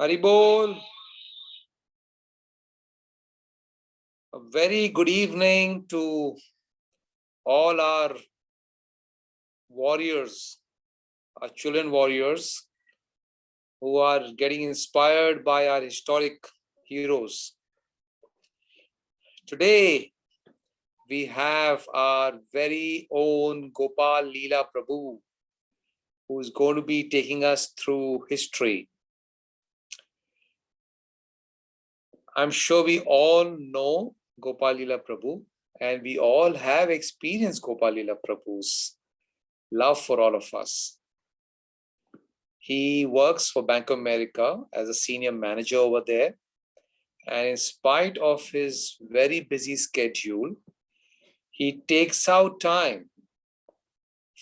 Haribol. A very good evening to all our warriors, our children warriors who are getting inspired by our historic heroes. Today, we have our very own Gopal Leela Prabhu, who is going to be taking us through history. I'm sure we all know Gopal Leela Prabhu, and we all have experienced Gopal Leela Prabhu's love for all of us. He works for Bank of America as a senior manager over there. And in spite of his very busy schedule, he takes out time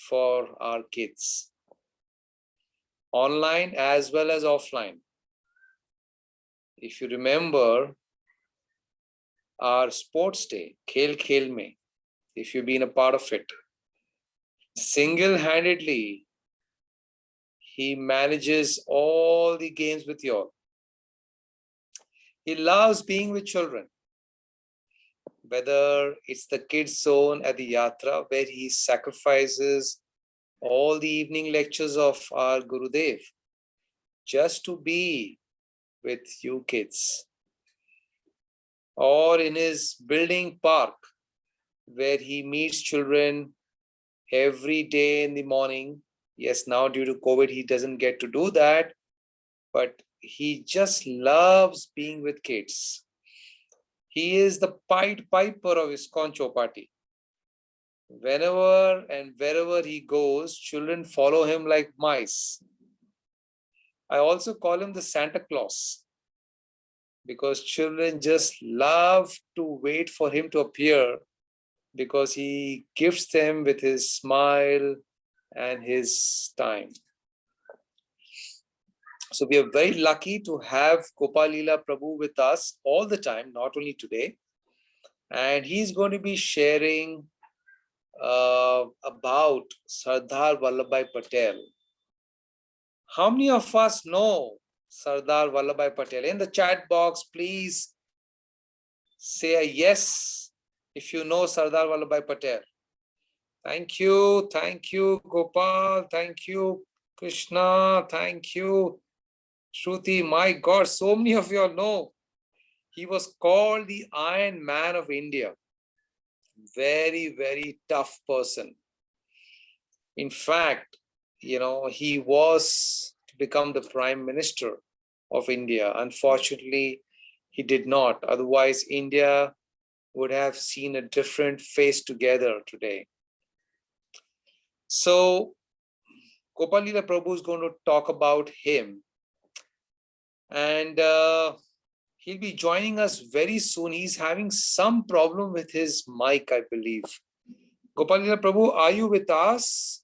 for our kids, online as well as offline. If you remember our sports day, Khel Khel Mein, if you've been a part of it, single-handedly, he manages all the games with you all. He loves being with children, whether it's the kids zone at the Yatra, where he sacrifices all the evening lectures of our Gurudev just to be with you kids, or in his building park, where he meets children every day in the morning. Yes, now due to COVID, he doesn't get to do that, but he just loves being with kids. He is the Pied Piper of ISKCON Chowpatty. Whenever and wherever he goes, children follow him like mice. I also call him the Santa Claus, because children just love to wait for him to appear, because he gifts them with his smile and his time. So we are very lucky to have Gopal Leela Prabhu with us all the time, not only today. And he's going to be sharing about Sardar Vallabhbhai Patel. How many of us know Sardar Vallabhbhai Patel? In the chat box, please say a yes if you know Sardar Vallabhbhai Patel. Thank you, Gopal, thank you, Krishna, thank you, Shruti. My God, so many of you all know. He was called the Iron Man of India. Very, very tough person. In fact, he was to become the Prime Minister of India. Unfortunately, he did not. Otherwise, India would have seen a different face together today. So, Gopal Leela Prabhu is going to talk about him. And he'll be joining us very soon. He's having some problem with his mic, I believe. Gopal Leela Prabhu, are you with us?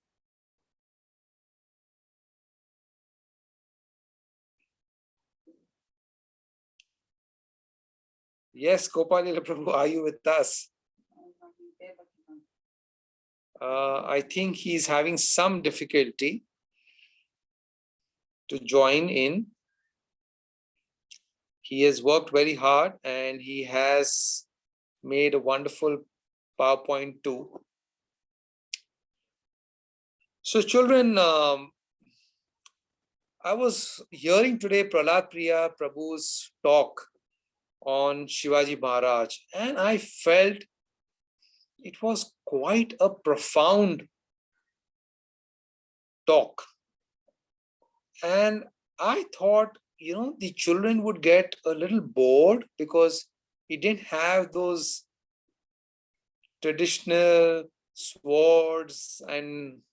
Yes, Gopal Leela Prabhu, are you with us? I think he's having some difficulty to join in. He has worked very hard and he has made a wonderful PowerPoint too. So children, I was hearing today Prahlad Priya Prabhu's talk on Shivaji Maharaj, and I felt it was quite a profound talk. And I thought, the children would get a little bored because he didn't have those traditional swords and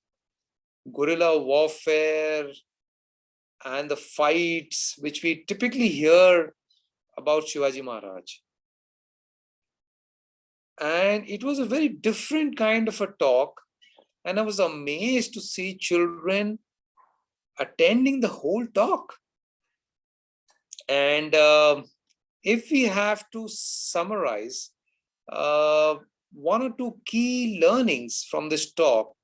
guerrilla warfare and the fights which we typically hear about Shivaji Maharaj. And it was a very different kind of a talk. And I was amazed to see children attending the whole talk. And if we have to summarize one or two key learnings from this talk,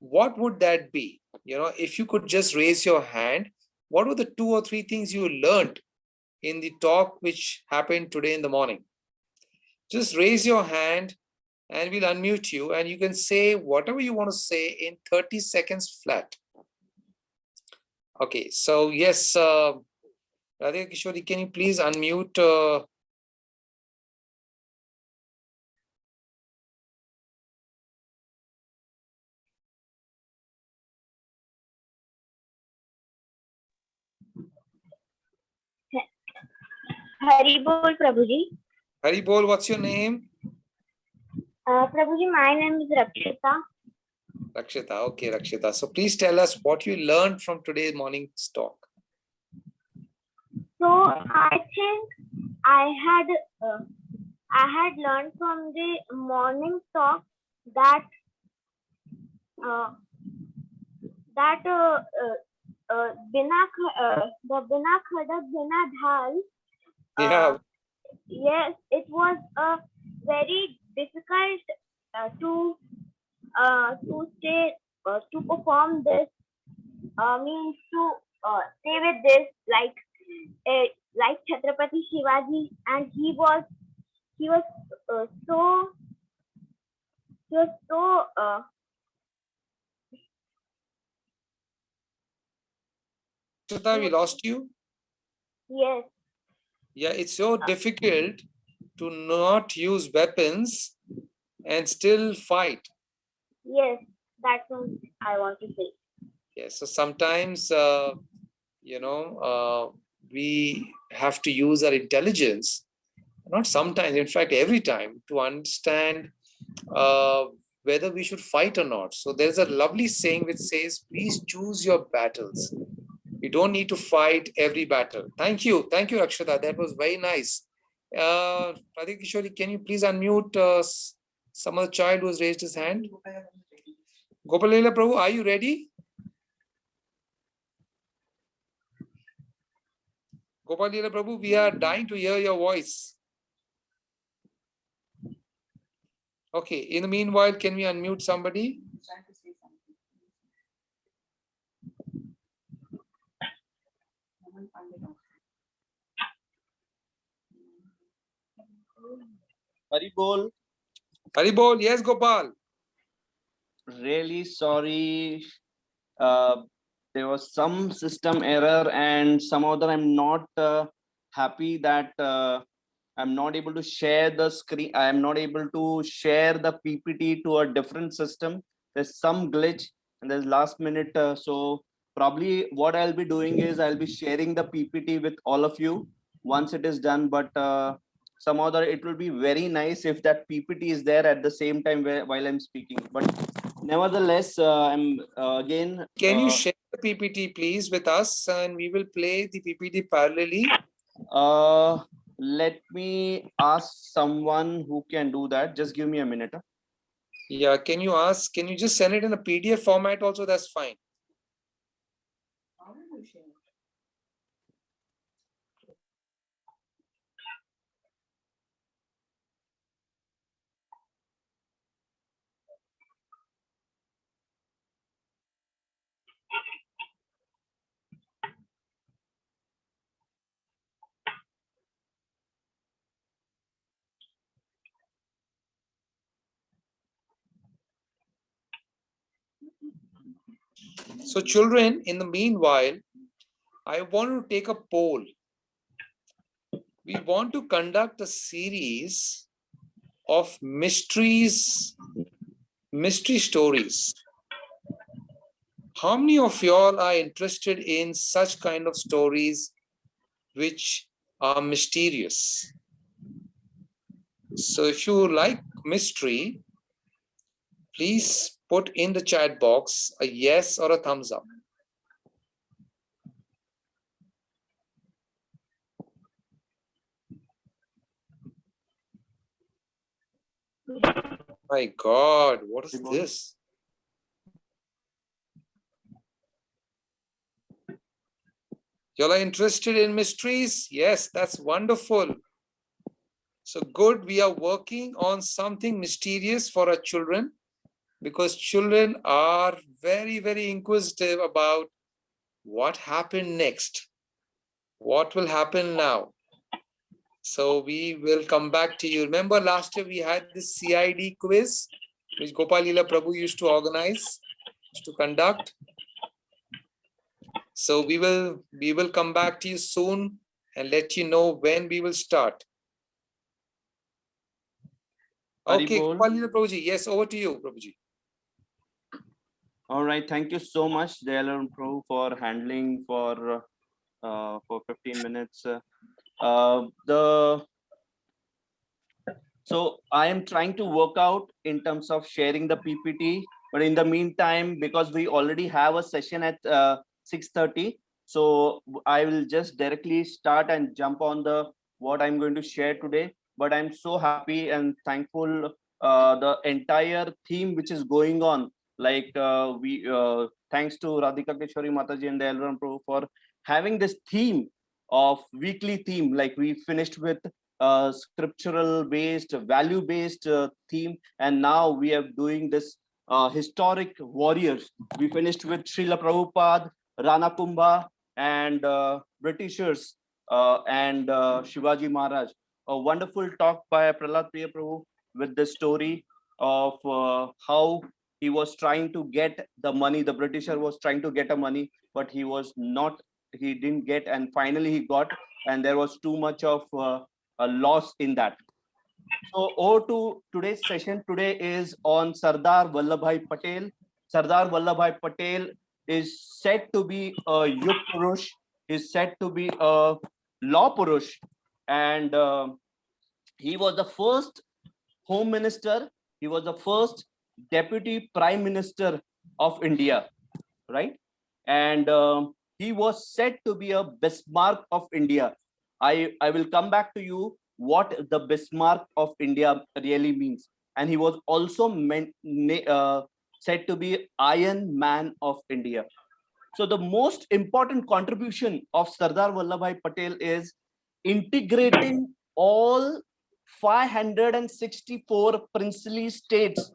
what would that be? If you could just raise your hand, what were the 2 or 3 things you learned in the talk which happened today in the morning? Just raise your hand and we'll unmute you and you can say whatever you want to say in 30 seconds flat. Okay, so yes, Radhika Kishori, can you please unmute? Hari Bol, Prabhuji. Hari Bol, what's your name? Prabhuji, my name is Rakshita. Rakshita, okay, Rakshita. So please tell us what you learned from today's morning's talk. So I think I had learned from the morning talk that the Bina Khadak Bina Dhal. Yeah. Yes, it was a very difficult to perform this. Means to stay with this like Chhatrapati Shivaji, and he was so Rakshita, we lost you. yes. Yeah, it's so difficult to not use weapons and still fight. Yes, that's what I want to say. Yes, so sometimes, we have to use our intelligence, not sometimes, in fact, every time, to understand whether we should fight or not. So there's a lovely saying which says, please choose your battles. You don't need to fight every battle. Thank you, Akshata. That was very nice. Radhika Kishori, can you please unmute some other child who has raised his hand? Gopalila Prabhu, are you ready? Gopalila Prabhu, we are dying to hear your voice. Okay, in the meanwhile, can we unmute somebody? Hari Bol. Hari Bol, yes, Gopal. Really sorry. There was some system error, and somehow that I'm not happy that I'm not able to share the screen. I am not able to share the PPT to a different system. There's some glitch, and there's last minute. So probably what I'll be doing is I'll be sharing the PPT with all of you once it is done. But somehow that it will be very nice if that PPT is there at the same time while I'm speaking. But nevertheless, I'm again. Can you share the PPT, please, with us, and we will play the PPT parallelly? Let me ask someone who can do that. Just give me a minute. Yeah, can you just send it in a PDF format also? That's fine. So children, in the meanwhile, I want to take a poll. We want to conduct a series of mystery stories. How many of y'all are interested in such kind of stories which are mysterious? So if you like mystery, please put in the chat box a yes or a thumbs up. My God, what is this? Y'all are interested in mysteries? Yes, that's wonderful. So good, we are working on something mysterious for our children, because children are very, very inquisitive about What happened next? What will happen now? So we will come back to you. Remember last year we had this CID quiz, which Gopal Lila Prabhu used to organize, used to conduct. So we will come back to you soon and let you know when we will start. Okay, Haribol. Gopal Lila Prabhuji. Yes, over to you, Prabhuji. All right, thank you so much, Dayalan Pro, for handling for 15 minutes. So I am trying to work out in terms of sharing the PPT, but in the meantime, because we already have a session at 6:30, so I will just directly start and jump on the what I'm going to share today. But I'm so happy and thankful the entire theme which is going on. Like we thanks to Radhika Keshwari Mataji and the Elron Pro for having this theme of weekly theme. Like we finished with scriptural based, value based theme, and now we are doing this historic warriors. We finished with Srila Prabhupada, Rana Kumbha, and Britishers and Shivaji Maharaj. A wonderful talk by Prahlad Priya Prabhu with the story of how he was trying to get the money. The Britisher was trying to get a money, but he was not. He didn't get, and finally he got. And there was too much of a loss in that. So over to today's session. Today is on Sardar Vallabhbhai Patel. Sardar Vallabhbhai Patel is said to be a Yug Purush, is said to be a law Purush, and he was the first home minister, he was the first deputy prime minister of India, right? And he was said to be a Bismarck of India. I will come back to you what the Bismarck of India really means. And he was also said to be Iron Man of India. So the most important contribution of Sardar Vallabhbhai Patel is integrating all 564 princely states,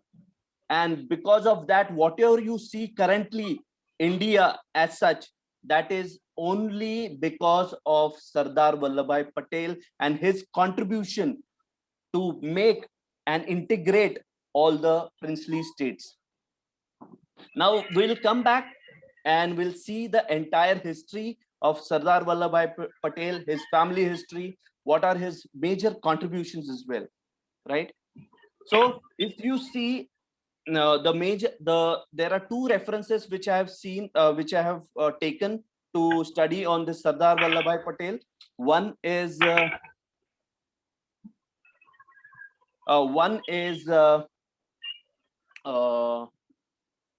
and because of that, whatever you see currently India as such, that is only because of Sardar Vallabhbhai Patel and his contribution to make and integrate all the princely states. Now we'll come back and we'll see the entire history of Sardar Vallabhbhai Patel, his family history, what are his major contributions as well, right? So if you see there are two references which I have seen, which I have taken to study on this Sardar Vallabhbhai Patel. One is the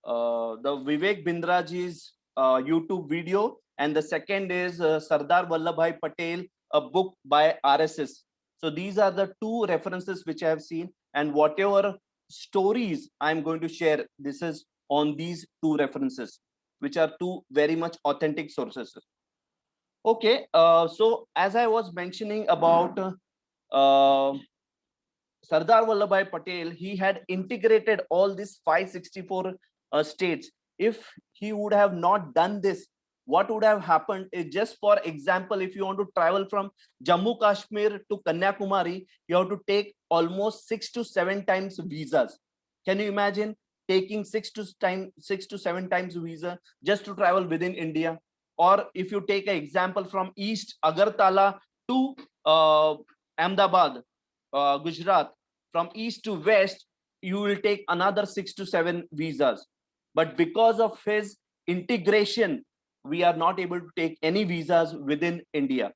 Vivek Bindraji's YouTube video, and the second is Sardar Vallabhbhai Patel, a book by RSS. So these are the two references which I have seen, and whatever stories I'm going to share, this is on these two references, which are two very much authentic sources. Okay, so as I was mentioning about Sardar Vallabhbhai Patel, he had integrated all these 564 states. If he would have not done this, what would have happened is, just for example, if you want to travel from Jammu Kashmir to Kanyakumari, you have to take almost 6 to 7 times visas. Can you imagine taking 6 to 7 times visa just to travel within India? Or if you take an example from East Agartala to Ahmedabad, Gujarat, from east to west, you will take another 6 to 7 visas. But because of his integration, we are not able to take any visas within India.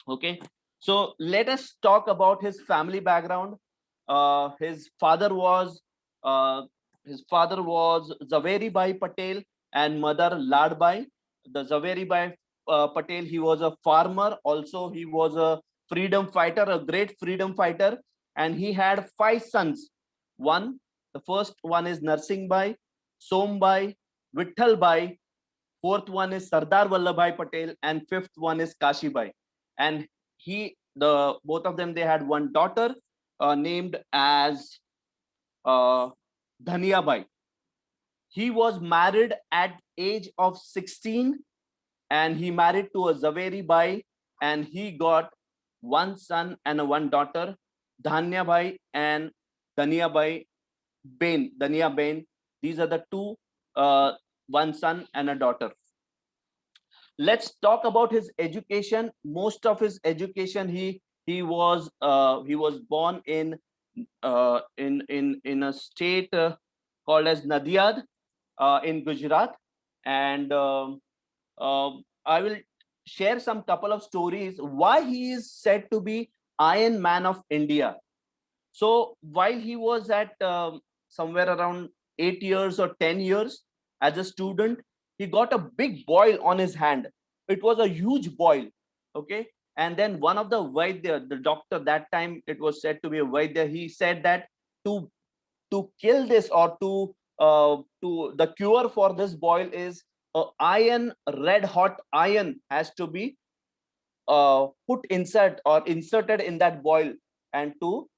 Okay, so let us talk about his family background. His father was Zaveri Bhai Patel and mother Ladbai. The Zaveri Bhai Patel, he was a farmer. Also, he was a freedom fighter, a great freedom fighter, and he had 5 sons. The first one is Narsingh Bhai, Som Bhai, Vitthal Bhai. Fourth one is Sardar Vallabhbhai Patel, and fifth one is Kashi Bhai. And both of them, they had one daughter named as Dhania Bhai. he was married at age of 16, and he married to a Zaveri Bai, and he got one son and one daughter, Dhanya Bhai and Dania Bhai Bain, Dania Bain. These are the two, one son and a daughter. Let's talk about his education. Most of his education, he was born in a state called as Nadiad in Gujarat, and I will share some couple of stories why he is said to be Iron Man of India. So while he was at somewhere around 8 years or 10 years as a student, he got a big boil on his hand. It was a huge boil. Okay. And then one of the Vaidya, the doctor, that time it was said to be a Vaidya, he said that to kill this, or to the cure for this boil is iron, red hot iron has to be put insert or inserted in that boil, and to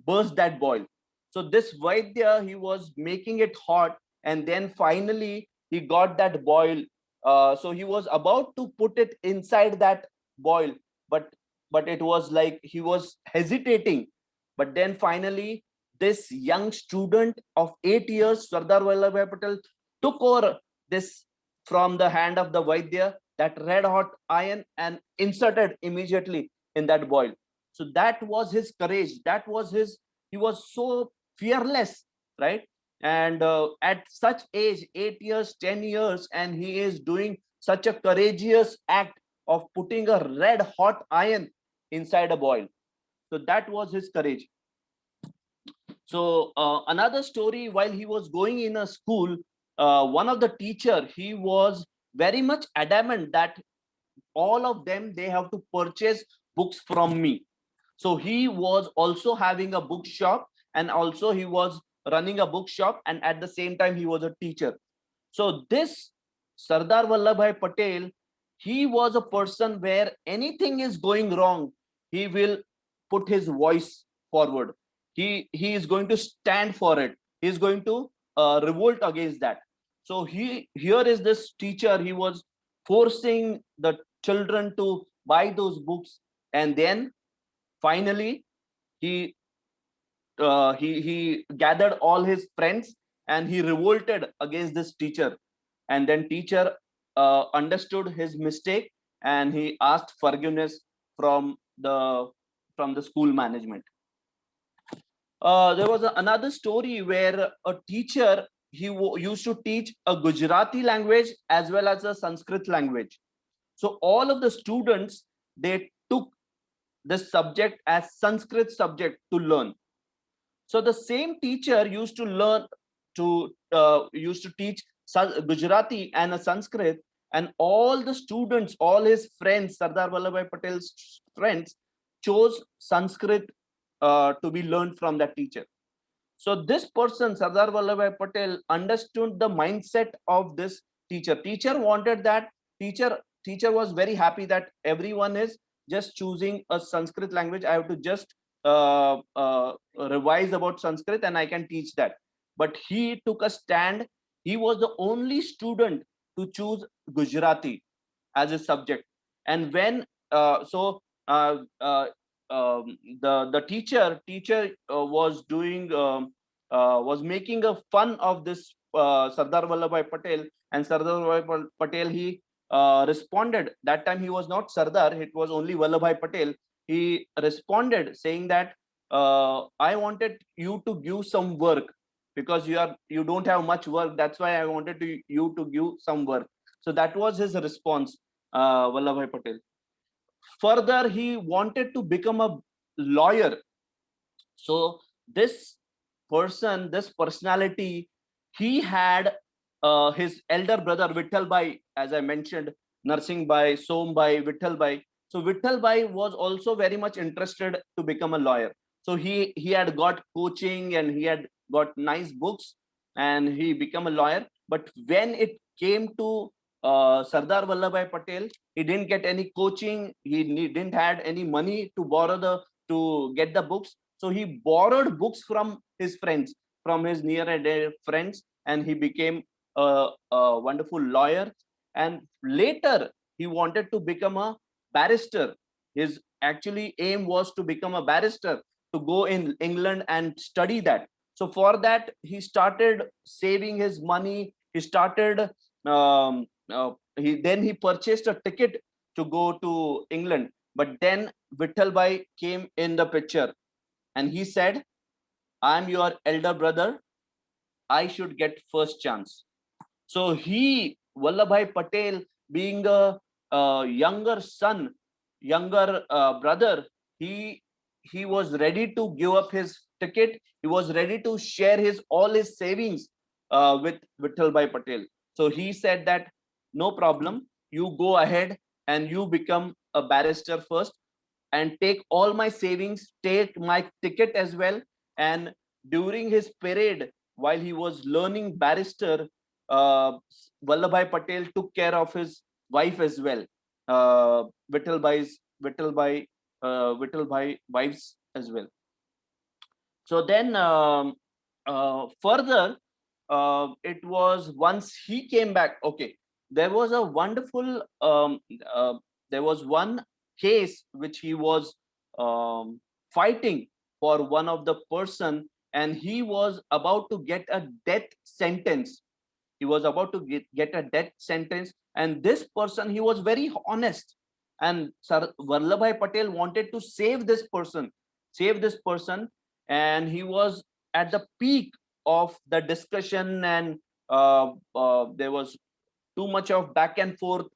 burst that boil. So this Vaidya, he was making it hot, and then finally he got that boil. So he was about to put it inside that boil, but it was like he was hesitating. But then finally, this young student of 8 years, Sardar Vallabhbhai Patel, took over this from the hand of the Vaidya, that red hot iron, and inserted immediately in that boil. So that was his courage. That was his, he was so fearless, right? And at such age, 8 years, 10 years, and he is doing such a courageous act of putting a red hot iron inside a boil. So that was his courage. So another story, while he was going in a school, one of the teacher, he was very much adamant that all of them, they have to purchase books from me. So he was also having a bookshop, and also he was running a bookshop, and at the same time he was a teacher. So this Sardar Vallabhbhai Patel, he was a person where anything is going wrong, he will put his voice forward. He is going to stand for it. He is going to revolt against that. So here is this teacher. He was forcing the children to buy those books, and then finally he he gathered all his friends, and he revolted against this teacher. And then teacher understood his mistake, and he asked forgiveness from the school management. There was another story where a teacher, used to teach a Gujarati language as well as a Sanskrit language. So all of the students, they took this subject as Sanskrit subject to learn. So the same teacher used to teach Gujarati and a Sanskrit, and all the students, all his friends, Sardar Vallabhbhai Patel's friends, chose Sanskrit to be learned from that teacher. So this person, Sardar Vallabhbhai Patel, understood the mindset of this teacher. Teacher wanted that. Teacher was very happy that everyone is just choosing a Sanskrit language. I have to just revise about Sanskrit and I can teach that. But he took a stand. He was the only student to choose Gujarati as a subject. And when the teacher was doing was making a fun of this Sardar Vallabhbhai Patel, and Sardar Vallabhbhai Patel, he responded. That time he was not Sardar, it was only Vallabhbhai Patel. He responded saying that I wanted you to give some work, because you don't have much work, that's why I wanted you to give some work. So that was his response, Vallabhbhai Patel. Further, he wanted to become a lawyer. So this person, this personality, he had his elder brother Vittal Bhai, as I mentioned, Narsingh Bhai, Som Bhai, Vittal Bhai. So Vittal Bhai was also very much interested to become a lawyer. So he had got coaching and he had got nice books and he became a lawyer. But when it came to Sardar Vallabhbhai Patel, he didn't get any coaching. He didn't had any money to borrow to get the books. So he borrowed books from his friends. from his near and dear friends, and he became a wonderful lawyer. And later, he wanted to become a barrister. His actually aim was to become a barrister, to go in England and study that. So for that, he started saving his money. He started. He purchased a ticket to go to England. But then Vithalbhai came in the picture, and he said, "I'm your elder brother. I should get first chance." So he, Vallabhbhai Patel, being a younger son, younger brother, he was ready to give up his ticket. He was ready to share his all his savings with Vithalbhai Patel. So he said that no problem, you go ahead and you become a barrister first, and take all my savings, take my ticket as well. And during his parade, while he was learning barrister, Vallabhbhai Patel took care of his wife as well, Vithalbhai wives as well. So then further, it was once he came back. Okay, there was a wonderful, there was one case which he was fighting for one of the person, and he was about to get a death sentence. He was about to get a death sentence, and this person, he was very honest, and Sir Vallabhbhai Patel wanted to save this person, and he was at the peak of the discussion, and there was too much of back and forth.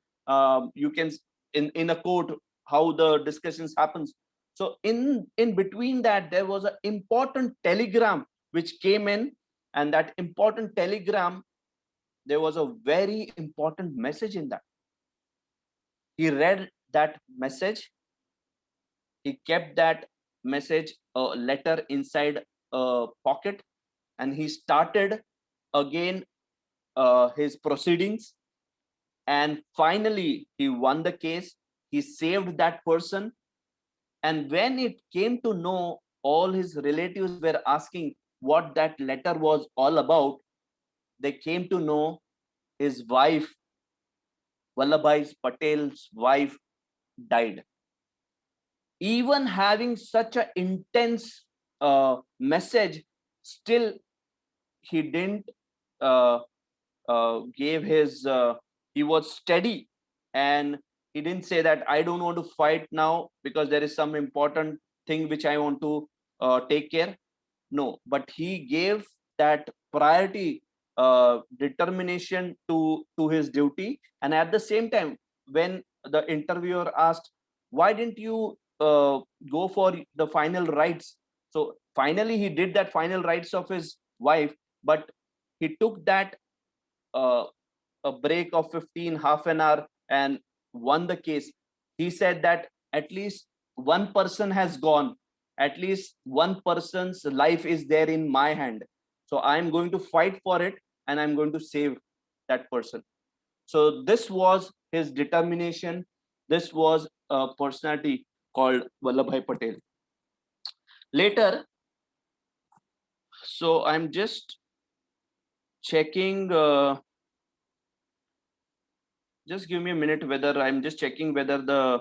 You can in a court how the discussions happens. So in between that, there was an important telegram which came in, and that important telegram, there was a very important message in that. He read that message. He kept that message, a letter, inside a pocket, and he started again his proceedings. And finally, he won the case. He saved that person. And when it came to know, all his relatives were asking what that letter was all about. They came to know his wife, Vallabhbhai Patel's wife, died. Even having such an intense message, still he didn't gave his. He was steady, and he didn't say that I don't want to fight now because there is some important thing which I want to take care. No, but he gave that priority, determination to his duty. And at the same time, when the interviewer asked, why didn't you go for the final rites? So finally he did that final rites of his wife, but he took that uh, a break of 15 half an hour and won the case. He said that at least one person has gone, at least one person's life is there in my hand, so I'm going to fight for it, and I'm going to save that person. So this was his determination. This was a personality called Vallabhbhai Patel. Later, so I'm just checking, just give me a minute, whether I'm just checking whether the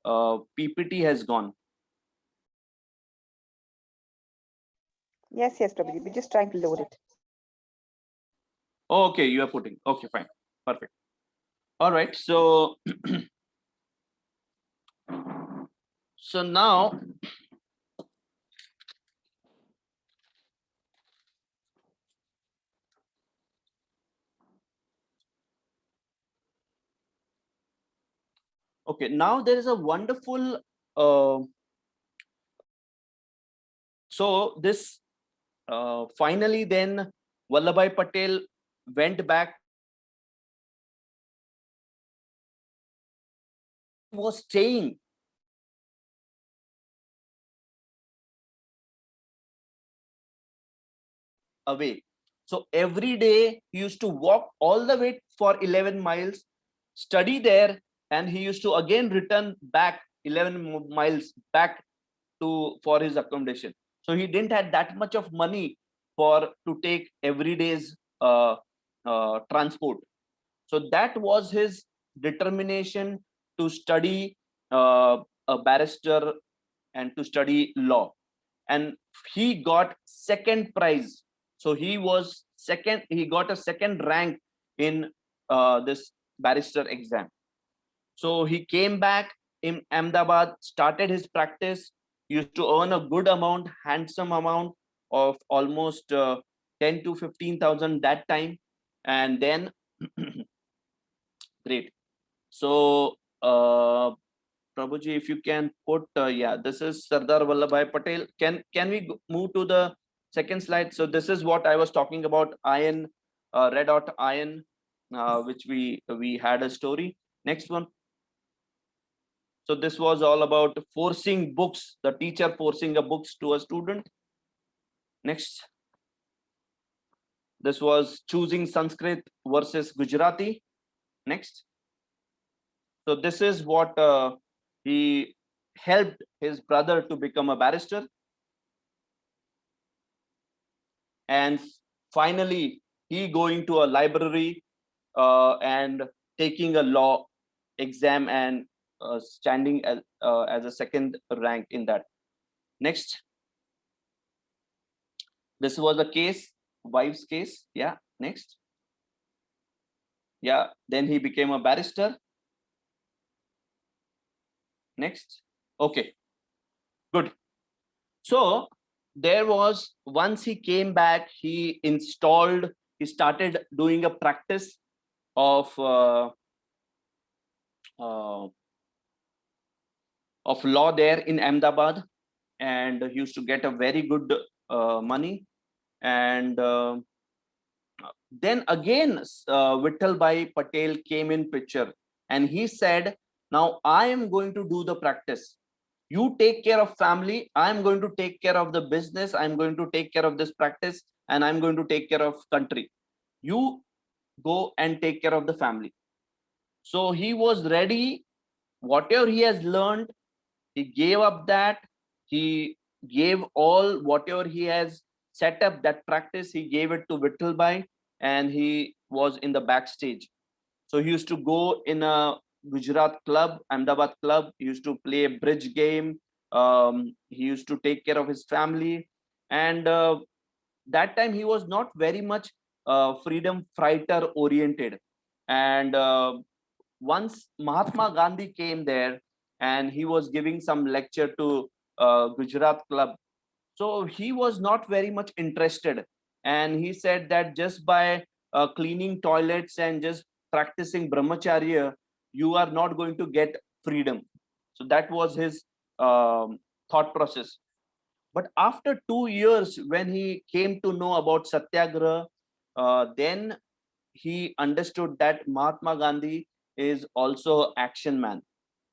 PPT has gone. Yes, Prabhuji. We're just trying to load it. Oh, okay, you are putting. Okay, fine. Perfect. All right. So, so now, okay, now there is a wonderful, so this finally then Vallabhbhai Patel went back, was staying away. So every day he used to walk all the way for 11 miles, study there, and he used to again return back 11 miles back to for his accommodation. So he didn't have that much of money to take everyday's transport. So that was his determination to study a barrister and to study law. And he got second prize. So he was second, he got a second rank in this barrister exam. So he came back in Ahmedabad, started his practice, used to earn a good amount, handsome amount of almost 10 to 15,000 that time. And then, great. So, Prabhuji, if you can put, yeah, this is Sardar Vallabhbhai Patel. Can we move to the second slide? So this is what I was talking about, iron, red hot iron, which we had a story. Next one. So this was all about forcing books, the teacher forcing a books to a student. Next. This was choosing Sanskrit versus Gujarati. Next. So this is what he helped his brother to become a barrister. And finally, he going to a library and taking a law exam and standing as a second rank in that. Next. This was a case, wife's case. Yeah, next. Yeah, then he became a barrister. Next. Okay, good. So there was, once he came back, he started doing a practice of law there in Ahmedabad, and he used to get a very good money. And then again, Vittal Bhai Patel came in picture, and he said, now I am going to do the practice. You take care of family. I'm going to take care of the business. I'm going to take care of this practice, and I'm going to take care of country. You go and take care of the family. So he was ready. Whatever he has learned, he gave up that. He gave all whatever he has set up that practice. He gave it to Vittal Bhai, and he was in the backstage. So he used to go in a Gujarat club, Ahmedabad club. He used to play a bridge game. He used to take care of his family. And that time he was not very much freedom fighter oriented. And once Mahatma Gandhi came there and he was giving some lecture to Gujarat club. So he was not very much interested. And he said that just by cleaning toilets and just practicing brahmacharya, you are not going to get freedom. So that was his thought process. But after 2 years, when he came to know about Satyagraha, then he understood that Mahatma Gandhi is also action man.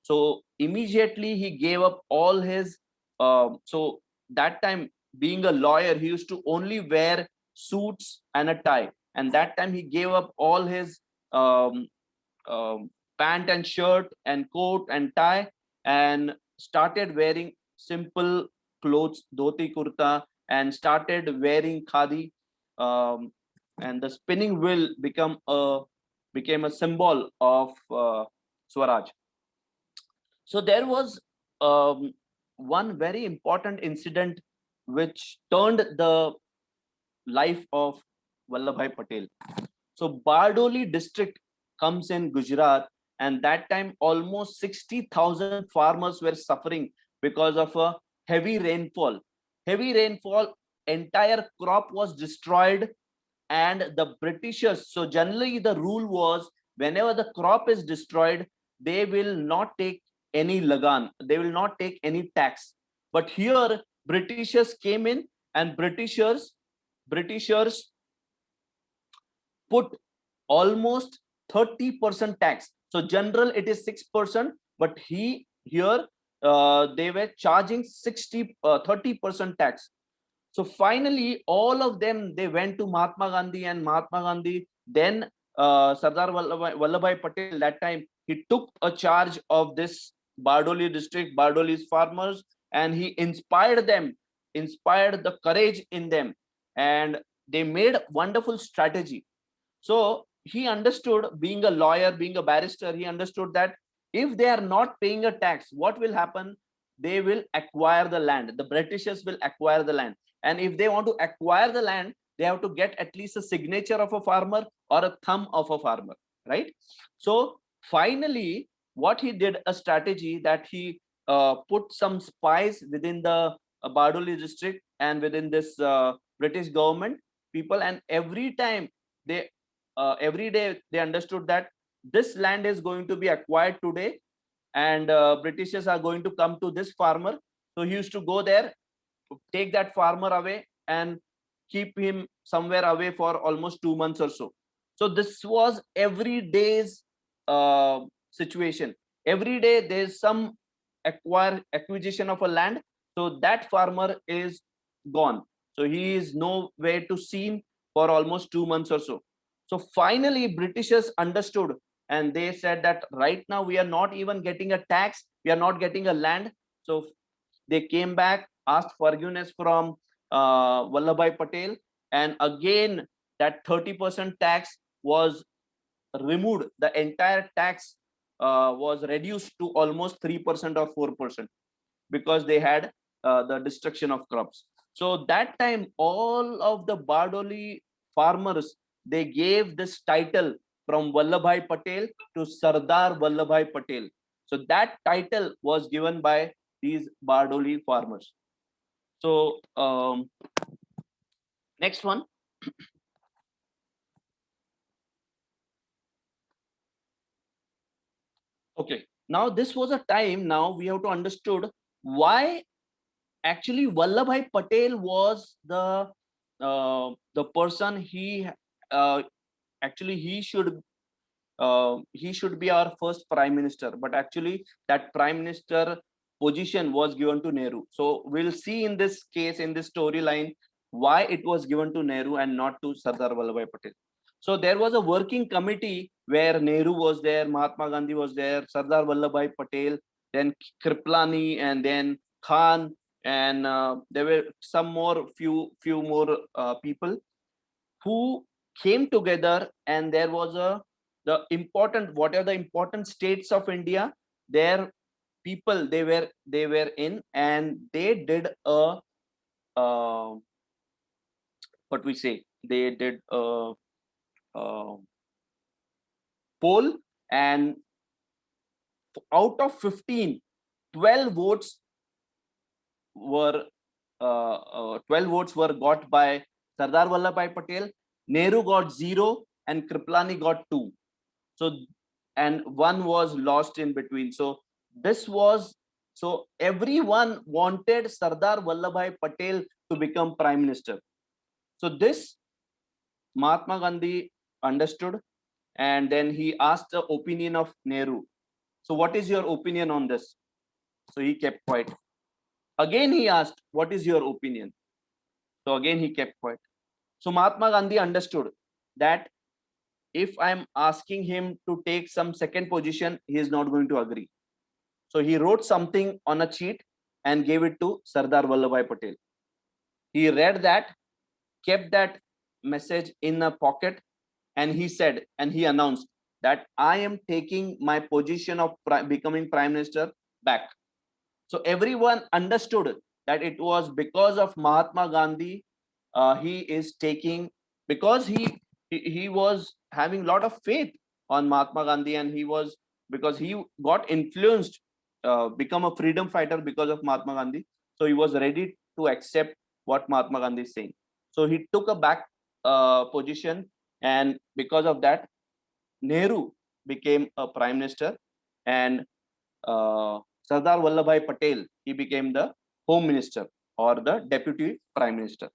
So immediately he gave up all his, so that time being a lawyer, he used to only wear suits and a tie. And that time he gave up all his um, pant and shirt and coat and tie, and started wearing simple clothes, dhoti kurta, and started wearing khadi. And the spinning wheel became a symbol of Swaraj. So there was one very important incident which turned the life of Vallabhbhai Patel. So Bardoli district comes in Gujarat, and that time almost 60,000 farmers were suffering because of a heavy rainfall. Heavy rainfall, entire crop was destroyed, and the Britishers. So generally the rule was, whenever the crop is destroyed, they will not take any lagan, they will not take any tax. But here Britishers came in, and Britishers put almost 30% tax. So general it is 6%, but here they were charging 30% tax. So finally, all of them, they went to Mahatma Gandhi, and Mahatma Gandhi, then Sardar Vallabhbhai Patel, that time, he took a charge of this Bardoli district, Bardoli's farmers, and he inspired them, inspired the courage in them. and they made wonderful strategy. So he understood, being a lawyer, being a barrister, he understood that if they are not paying a tax, what will happen? They will acquire the land. The Britishers will acquire the land. And if they want to acquire the land, they have to get at least a signature of a farmer or a thumb of a farmer, right? So finally, what he did, a strategy that he put some spies within the Bardoli district and within this British government people, and every time they every day they understood that this land is going to be acquired today, and Britishers are going to come to this farmer. So he used to go there, take that farmer away, and keep him somewhere away for almost 2 months or so. So this was every day's situation. Every day there's some acquisition of a land. So that farmer is gone. So he is nowhere to seen for almost 2 months or so. So finally, Britishers understood, and they said that right now we are not even getting a tax, we are not getting a land. So they came back, asked forgiveness from Vallabhbhai Patel, and again that 30% tax was removed. The entire tax was reduced to almost 3% or 4%, because they had the destruction of crops. So that time, all of the Bardoli farmers, they gave this title from Vallabhbhai Patel to Sardar Vallabhbhai Patel. So that title was given by these Bardoli farmers. So next one. Okay. Now this was a time. Now we have to understood why actually Vallabhbhai Patel was the person. He actually he should be our first prime minister, but actually that prime minister position was given to Nehru. So we'll see in this case, in this storyline, why it was given to Nehru and not to Sardar Vallabhbhai Patel. So there was a working committee where Nehru was there, Mahatma Gandhi was there, Sardar Vallabhbhai Patel, then Kriplani, and then Khan, and there were some more few more people who came together, and there was a the important, what are the important states of India, their people they were in, and they did a uh, what we say, they did a, uh poll, and out of 15, 12 votes were 12 votes were got by Sardar Vallabhbhai Patel. Nehru got 0 and Kriplani got 2. So, and one was lost in between. So this was, so everyone wanted Sardar Vallabhbhai Patel to become prime minister. So this Mahatma Gandhi understood, and then he asked the opinion of Nehru. So what is your opinion on this? So he kept quiet. Again he asked, what is your opinion? So again he kept quiet. So Mahatma Gandhi understood that if I'm asking him to take some second position, he is not going to agree. So he wrote something on a sheet and gave it to Sardar Vallabhbhai Patel. He read that, kept that message in a pocket, and he said, and he announced that I am taking my position of becoming prime minister back. So everyone understood that it was because of Mahatma Gandhi. He is taking, because he was having a lot of faith on Mahatma Gandhi, and he was, because he got influenced, become a freedom fighter because of Mahatma Gandhi. So he was ready to accept what Mahatma Gandhi is saying. So he took a back position, and because of that, Nehru became a prime minister, and Sardar Vallabhbhai Patel, he became the home minister or the deputy prime minister.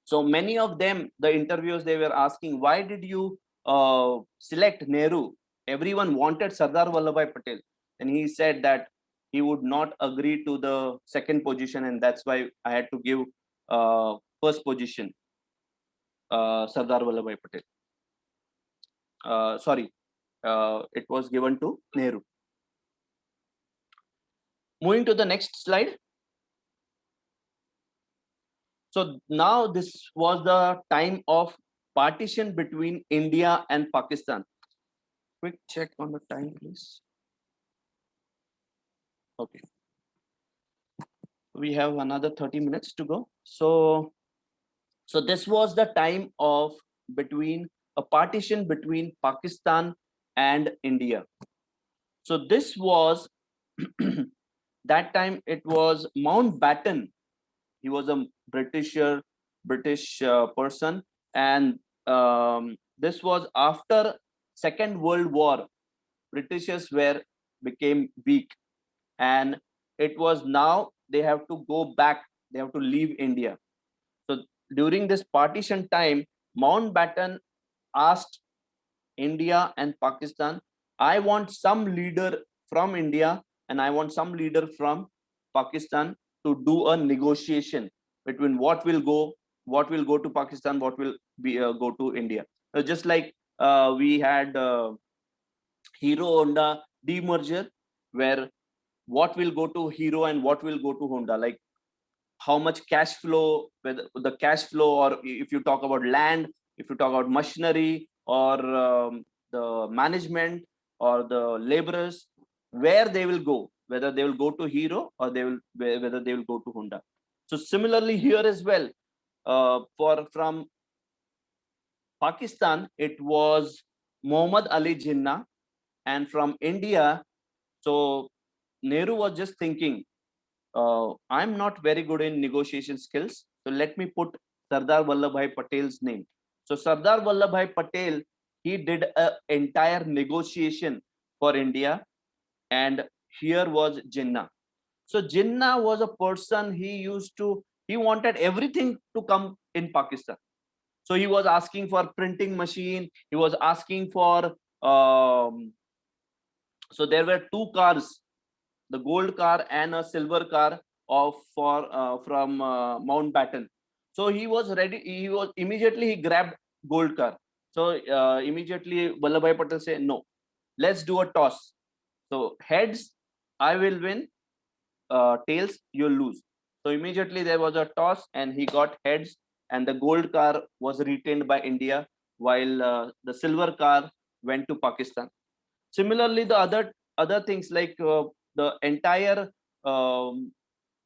So many of them, the interviews, they were asking, why did you select Nehru? Everyone wanted Sardar Vallabhbhai Patel. And he said that he would not agree to the second position, and that's why I had to give first position, Sardar Vallabhbhai Patel. Sorry, it was given to Nehru. Moving to the next slide. So now this was the time of partition between India and Pakistan. Quick check on the time, please. Okay. We have another 30 minutes to go. So this was the time of between a partition between Pakistan and India. So this was that time it was Mountbatten. He was a British person, and this was after Second World War. Britishers were became weak, and it was now they have to go back. They have to leave India. So during this partition time, Mountbatten asked India and Pakistan, I want some leader from India and I want some leader from Pakistan to do a negotiation between what will go to Pakistan, what will be go to India. Just like we had Hero Honda demerger, where what will go to Hero and what will go to Honda, like how much cash flow, whether the cash flow, or if you talk about land, if you talk about machinery, or the management or the laborers, where they will go, whether they will go to Hero or whether they will go to Honda. So similarly here as well, from Pakistan it was Muhammad Ali Jinnah, and from India, so Nehru was just thinking, I'm not very good in negotiation skills, so let me put Sardar Vallabhbhai Patel's name. So Sardar Vallabhbhai Patel, he did an entire negotiation for India, and here was Jinnah. So Jinnah was a person, he wanted everything to come in Pakistan. So he was asking for printing machine, he was asking for, so there were two cars, the gold car and a silver car from Mountbatten. So he was ready. He grabbed gold car. So immediately Vallabhbhai Patel said, no, let's do a toss. So heads, I will win. Tails, you'll lose. So immediately there was a toss, and he got heads, and the gold car was retained by India, while the silver car went to Pakistan. Similarly, the other things, like the entire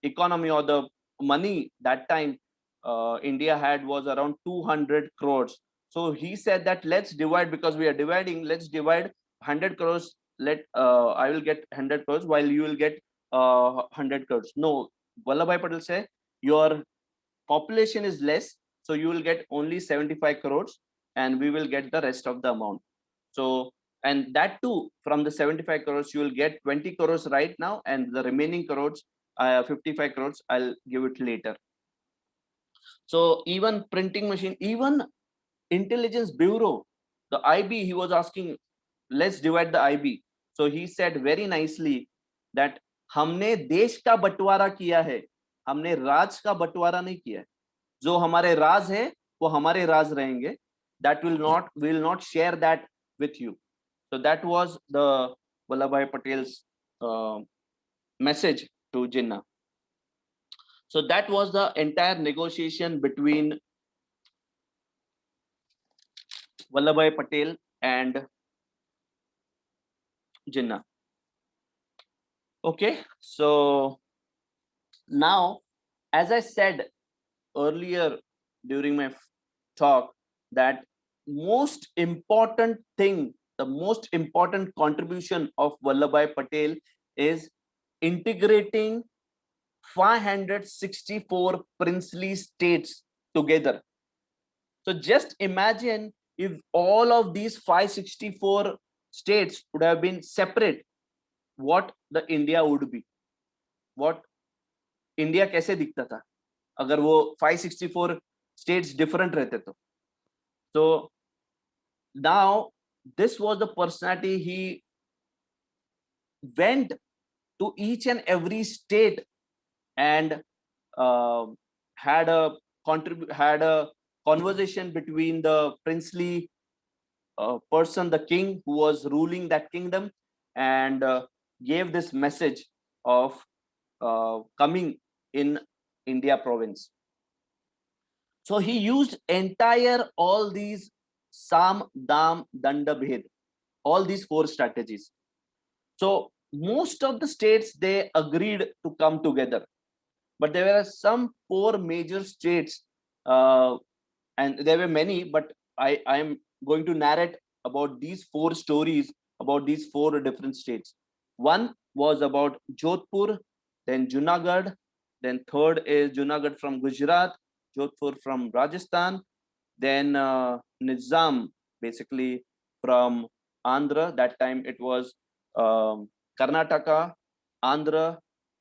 economy or the money that time India had was around 200 crores. So he said that let's divide, because we are dividing, let's divide 100 crores. I will get 100 crores while you will get 100 crores. No, Vallabhbhai Patel said your population is less, so you will get only 75 crores and we will get the rest of the amount. So, and that too, from the 75 crores, you will get 20 crores right now, and the remaining crores, 55 crores, I'll give it later. So even printing machine, even intelligence bureau, the IB, he was asking, let's divide the IB. So he said very nicely that हमने देश का बंटवारा किया है, हमने राज का बंटवारा नहीं किया है. जो हमारे राज है वो हमारे राज रहेंगे. That will not share that with you. So that was the Vallabhbhai Patel's message to Jinnah. So that was the entire negotiation between Vallabhbhai Patel and Jinnah. Okay, so now, as I said earlier during my talk, that most important thing, the most important contribution of Vallabhbhai Patel is integrating 564 princely states together. So just imagine if all of these 564 states would have been separate, what the India would be, what India कैसे दिखता था अगर वो 564 states different रहते तो. So now this was the personality. He went to each and every state and had a conversation between the princely person, the king who was ruling that kingdom, and gave this message of coming in India province. So he used entire all these Sam, Dam, Danda, Bhed, all these 4 strategies. So most of the states, they agreed to come together, but there were some 4 major states, and there were many, but I am going to narrate about these 4 stories about these 4 different states. One was about Jodhpur, then Junagadh, then third is Junagadh from Gujarat, Jodhpur from Rajasthan, then Nizam, basically from Andhra. That time it was Karnataka, Andhra,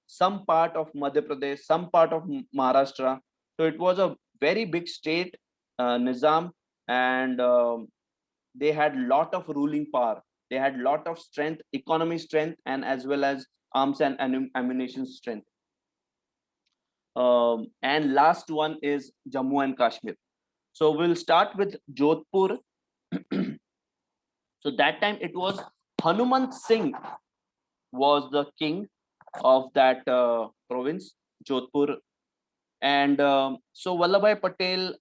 some part of Madhya Pradesh, some part of Maharashtra. So it was a very big state, Nizam, and they had lot of ruling power. They had lot of strength, economy strength, and as well as arms and ammunition strength. And last one is Jammu and Kashmir. So we'll start with Jodhpur. So that time it was Hanumant Singh was the king of that province, Jodhpur. And so Vallabhbhai Patel,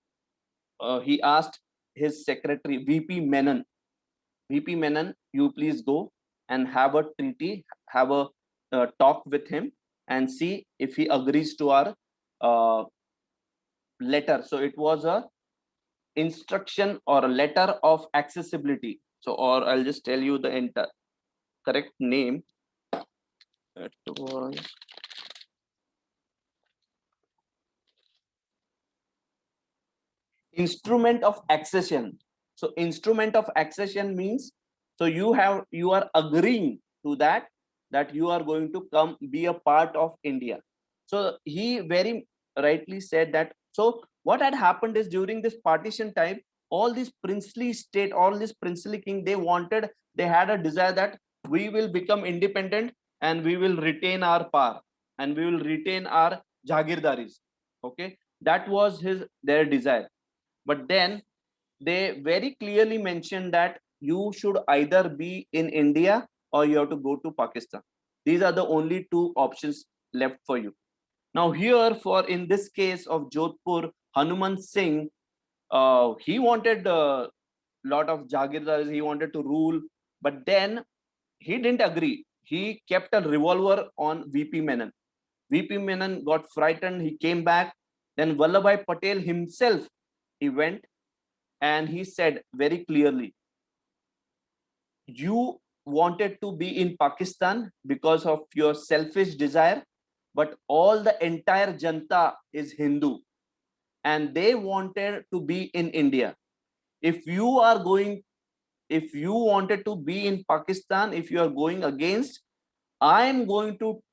he asked his secretary, VP Menon, VP Menon, you please go and have a treaty, have a talk with him and see if he agrees to our letter. So it was a instruction or a letter of accessibility. So, or I'll just tell you the correct name. It was instrument of accession. So instrument of accession means, so you are agreeing to that you are going to come be a part of India. So he very rightly said that. So what had happened is during this partition time, all these princely state, all this princely king, they had a desire that we will become independent and we will retain our power and we will retain our jagirdaris. Okay, that was their desire. But then they very clearly mentioned that you should either be in India or you have to go to Pakistan. These are the only 2 options left for you. Now here, for in this case of Jodhpur, Hanuman Singh, he wanted a lot of jagirdars, he wanted to rule, but then he didn't agree. He kept a revolver on VP Menon. VP Menon got frightened, he came back. Then Vallabhbhai Patel himself, he went and he said very clearly, you wanted to be in Pakistan because of your selfish desire, but all the entire Janta is Hindu and they wanted to be in India. If you wanted to be in Pakistan, if you are going against, I am going to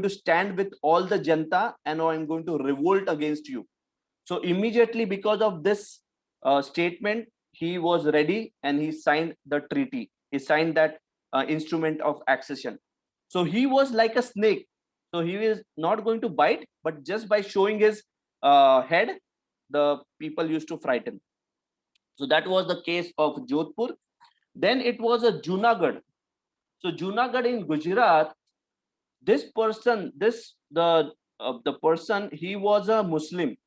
stand with all the Janta and I am going to revolt against you. So immediately, because of this statement, he was ready and he signed the treaty. He signed that instrument of accession. So he was like a snake. So he was not going to bite, but just by showing his head, the people used to frighten. So that was the case of Jodhpur. Then it was a Junagadh. So Junagadh in Gujarat, this person, the person, he was a Muslim.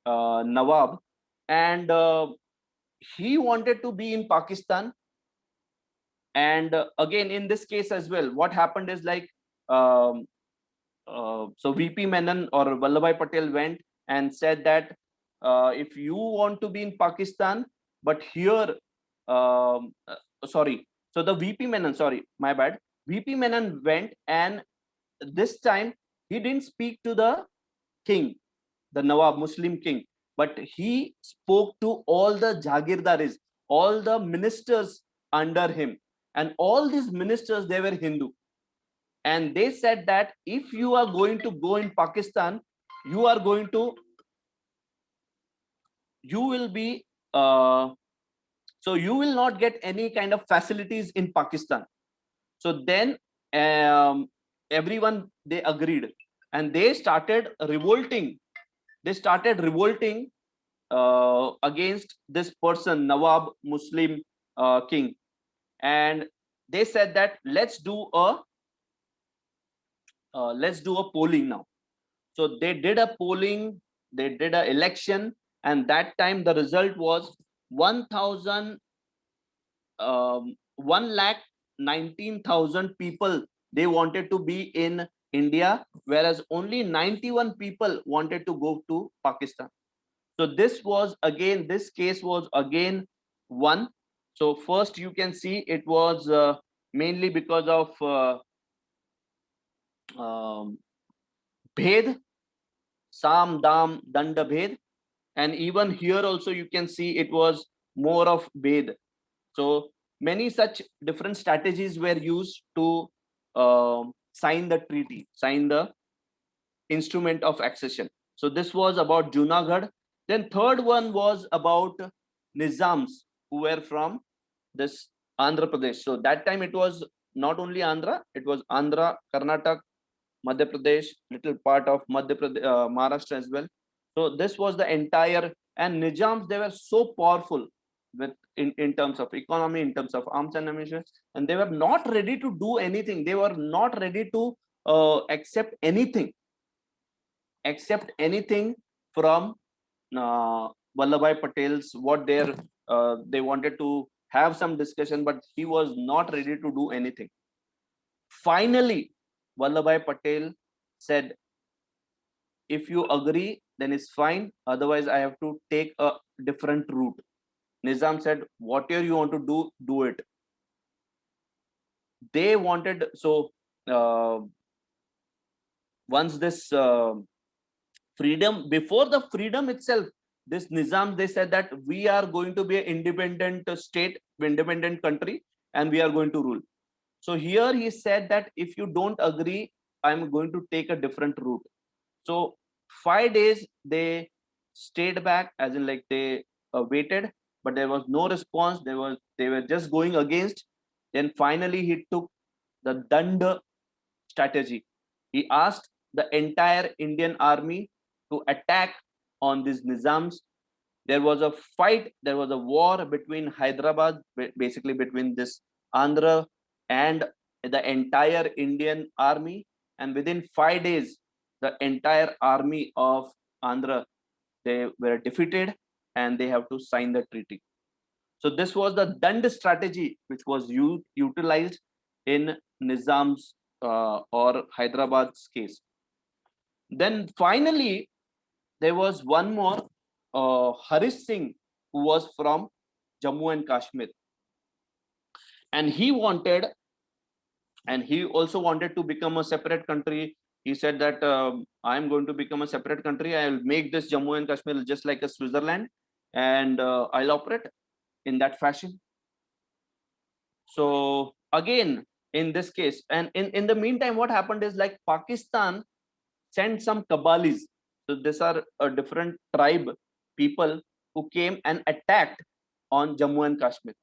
Nawab, and he wanted to be in Pakistan. And again, in this case as well, what happened is like, so VP Menon or Vallabhbhai Patel went and said that if you want to be in Pakistan, but here, sorry, so the VP Menon, sorry, my bad, VP Menon went and this time he didn't speak to the king, the Nawab, Muslim king, but he spoke to all the Jagirdaris, all the ministers under him. And all these ministers, they were Hindu. And they said that if you are going to go in Pakistan, you will be, so you will not get any kind of facilities in Pakistan. So then everyone, they agreed and they started revolting. They started revolting against this person, Nawab, Muslim king. And they said that let's do a polling now. So they did a polling they did an election, and that time the result was 1,19,000 people they wanted to be in India, whereas only 91 people wanted to go to Pakistan. So this case was again won. So first you can see it was mainly because of bhed, sam dam danda bhed, and even here also you can see it was more of bhed. So many such different strategies were used to sign the treaty, sign the instrument of accession. So this was about Junagadh. Then third one was about Nizams who were from this Andhra Pradesh. So that time it was not only Andhra, it was Andhra, Karnataka, Madhya Pradesh, little part of Maharashtra as well. So this was the entire, and Nizams, they were so powerful with in terms of economy, in terms of arms and ammunition, and they were not ready to do anything. They were not ready to accept anything from Vallabhbhai Patel's what they wanted to have some discussion, but he was not ready to do anything. Finally, Vallabhbhai Patel said, if you agree, then it's fine. Otherwise, I have to take a different route. Nizam said, whatever you want to do, do it. They wanted, so once this freedom, before the freedom itself, this Nizam, they said that we are going to be an independent state, independent country, and we are going to rule. So here he said that if you don't agree, I'm going to take a different route. So 5 days they stayed back, as in like they waited, but there was no response. They were just going against. Then finally he took the Dand strategy. He asked the entire Indian army to attack on these Nizams. There was a fight, there was a war between Hyderabad, basically between this Andhra and the entire Indian army. And within 5 days, the entire army of Andhra, they were defeated and they have to sign the treaty. So this was the Dand strategy, which was utilized in Nizam's or Hyderabad's case. Then finally, there was one more, Harish Singh, who was from Jammu and Kashmir. And he also wanted to become a separate country. He said that I'm going to become a separate country. I'll make this Jammu and Kashmir just like a Switzerland, and I'll operate in that fashion. So again, in this case, and in the meantime, what happened is like Pakistan sent some Kabalis. So these are a different tribe people who came and attacked on Jammu and Kashmir.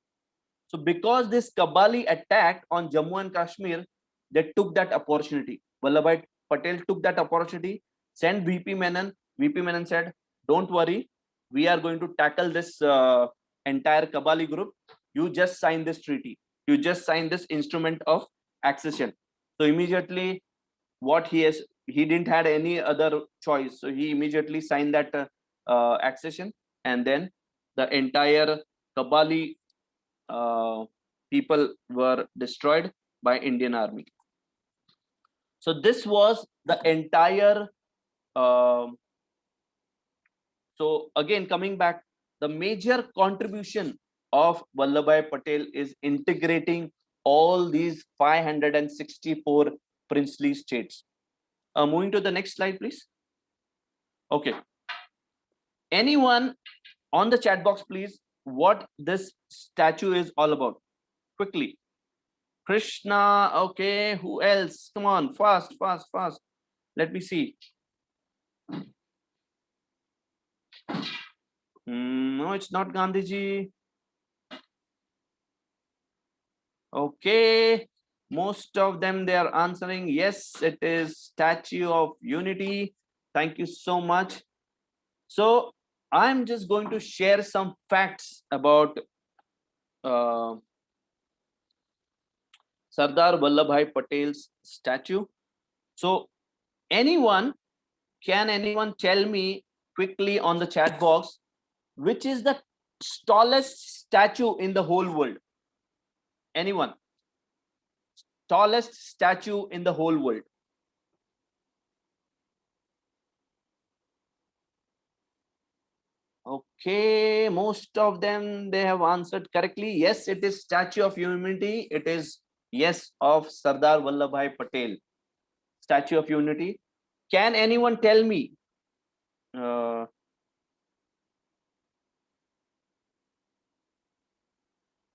So because this Kabali attacked on Jammu and Kashmir, they took that opportunity. Vallabhbhai Patel took that opportunity, sent VP Menon. VP Menon said, don't worry, we are going to tackle this entire Kabali group. You just sign this treaty. You just sign this instrument of accession. So immediately what he didn't had any other choice. So he immediately signed that accession, and then the entire Kabali people were destroyed by Indian army. So this was the entire. So again, coming back, the major contribution of Vallabhbhai Patel is integrating all these 564 princely states. Moving to the next slide, please. Okay. Anyone on the chat box, please, what this statue is all about? Quickly. Krishna, okay, who else? Come on, fast. Let me see. No, it's not Gandhiji. Okay, most of them, they are answering yes, it is Statue of Unity. Thank you so much. So I'm just going to share some facts about Sardar Vallabhbhai Patel's statue. So can anyone tell me quickly on the chat box, which is the tallest statue in the whole world? Anyone? Tallest statue in the whole world. Okay, most of them, they have answered correctly. Yes, it is Statue of Unity. It is, yes, of Sardar Vallabhbhai Patel. Statue of Unity. Can anyone tell me? Can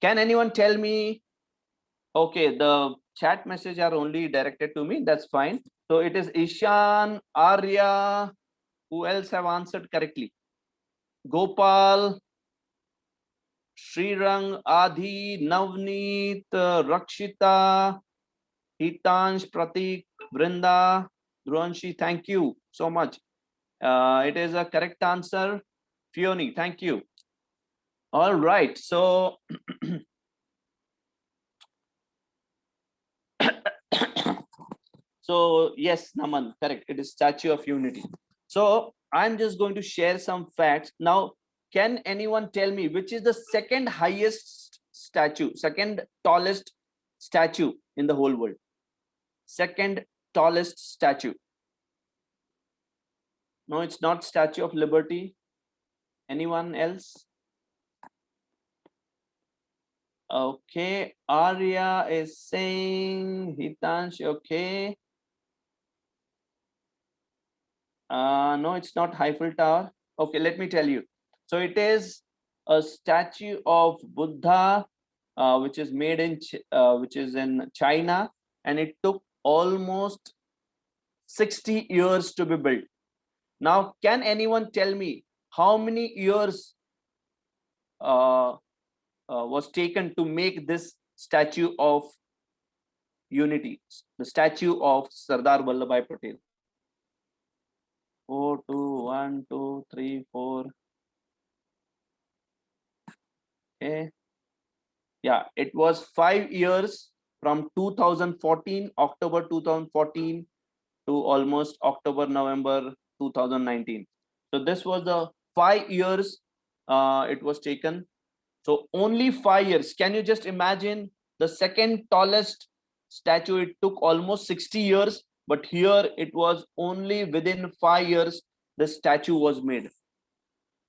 anyone tell me? Okay, the chat message are only directed to me. That's fine. So it is Ishan, Arya. Who else have answered correctly? Gopal, Srirang, Adi, Navneet, Rakshita, Hitansh, Pratik, Vrinda, Dhruvanshi. Thank you so much. It is a correct answer. Fioni, thank you. All right. So so yes, Naman, correct. It is Statue of Unity. So I'm just going to share some facts. Now, can anyone tell me which is the second highest statue, second tallest statue in the whole world? Second tallest statue. No, it's not Statue of Liberty. Anyone else? Okay, Arya is saying, Hitansh, okay. No, it's not Eiffel Tower. Okay, let me tell you. So it is a statue of Buddha, which is made in which is in China, and it took almost 60 years to be built. Now, can anyone tell me how many years was taken to make this Statue of Unity, the statue of Sardar Vallabhbhai Patel? 4, 2, 1, 2, 3, 4. Okay. Yeah, it was 5 years from 2014, October 2014 to almost October, November 2019. So this was the 5 years it was taken. So only 5 years. Can you just imagine the second tallest statue? It took almost 60 years, but here it was only within 5 years the statue was made.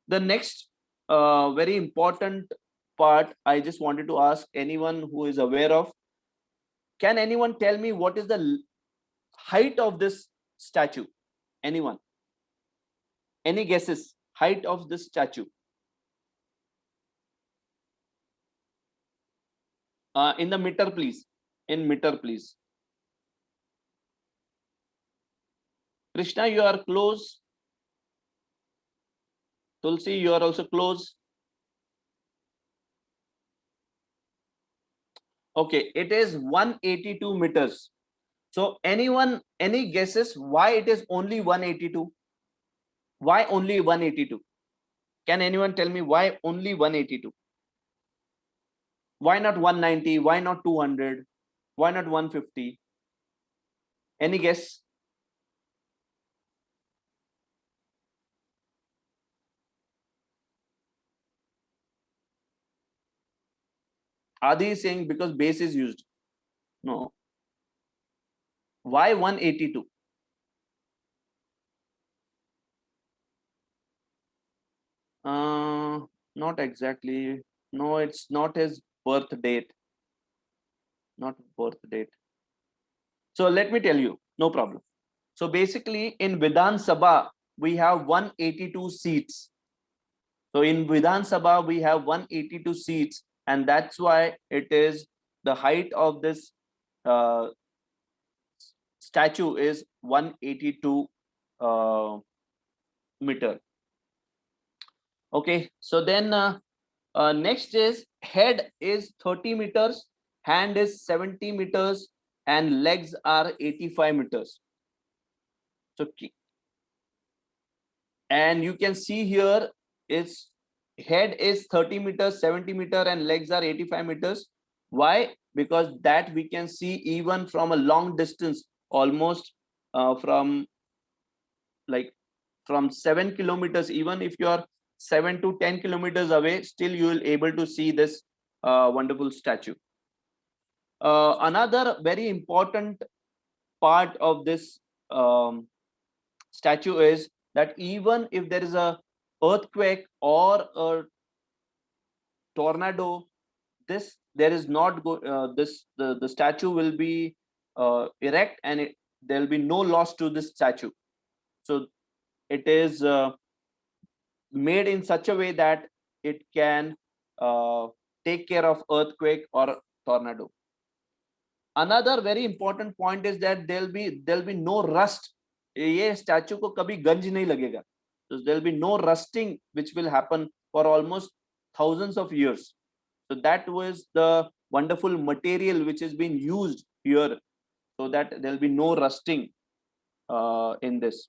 The next very important part I just wanted to ask anyone who is aware of. Can anyone tell me what is the height of this statue? Anyone? Any guesses? Height of this statue? In the meter, please. In meter, please. Krishna, you are close. Tulsi, you are also close. Okay, it is 182 meters. So anyone, any guesses why it is only 182? Why only 182? Can anyone tell me why only 182? Why not 190? Why not 200? Why not 150? Any guess? Adi is saying because base is used. No. Why 182? Not exactly. No, it's not his birth date. Not birth date. So let me tell you, no problem. So basically in Vidhan Sabha, we have 182 seats. So in Vidhan Sabha, we have 182 seats, and that's why it is the height of this statue is 182 meter. Okay, so then next is head is 30 meters, hand is 70 meters, and legs are 85 meters. So, and you can see here its head is 30 meters, 70 meter, and legs are 85 meters. Why? Because that we can see even from a long distance, almost from like from 7 kilometers, even if you are 7 to 10 kilometers away, still you will able to see this wonderful statue. Another very important part of this statue is that even if there is a earthquake or a tornado, this there is not the statue will be erect, and there will be no loss to this statue. So it is made in such a way that it can take care of earthquake or tornado. Another very important point is that there'll be no rust. ये statue को कभी गंज नहीं लगेगा. So there'll be no rusting which will happen for almost thousands of years. So that was the wonderful material which has been used here, so that there'll be no rusting in this.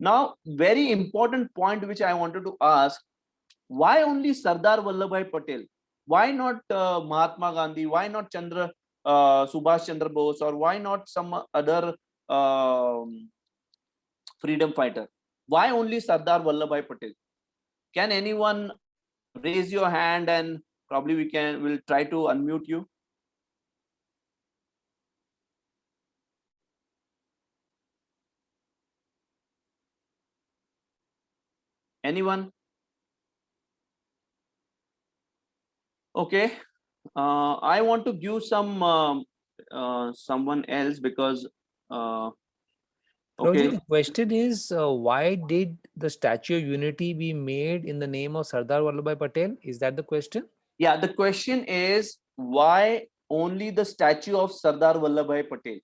Now, very important point which I wanted to ask: why only Sardar Vallabhbhai Patel? Why not Mahatma Gandhi? Why not Subhash Chandra Bose, or why not some other freedom fighter? Why only Sardar Vallabhbhai Patel? Can anyone raise your hand, and probably we'll try to unmute you. Anyone? Okay. I want to give some someone else, because Prabhuji, okay. the question is, why did the Statue of Unity be made in the name of Sardar Vallabhbhai Patel? Is that the question? Yeah, the question is, why only the statue of Sardar Vallabhbhai Patel?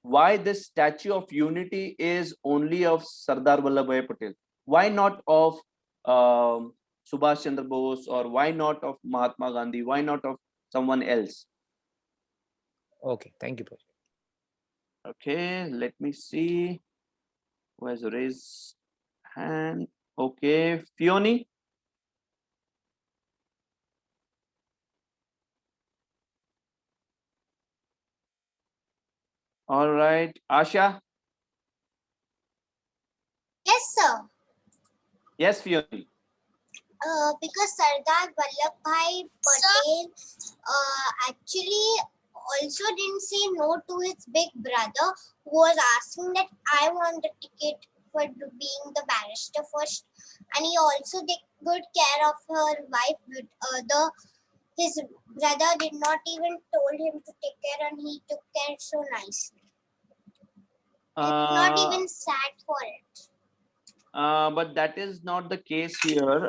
Why this Statue of Unity is only of Sardar Vallabhbhai Patel? Why not of Subhash Chandra Bose, or why not of Mahatma Gandhi? Why not of someone else? Okay, thank you, Prabhuji. Okay, let me see who has raised hand. Okay, Fioni. All right, Asha. Yes, sir. Yes, Fioni. Because Sardar Vallabhbhai Patel actually also didn't say no to his big brother, who was asking that I want the ticket for being the barrister first, and he also took good care of her wife. His brother did not even told him to take care, and he took care so nicely. Not even sad for it. But that is not the case here.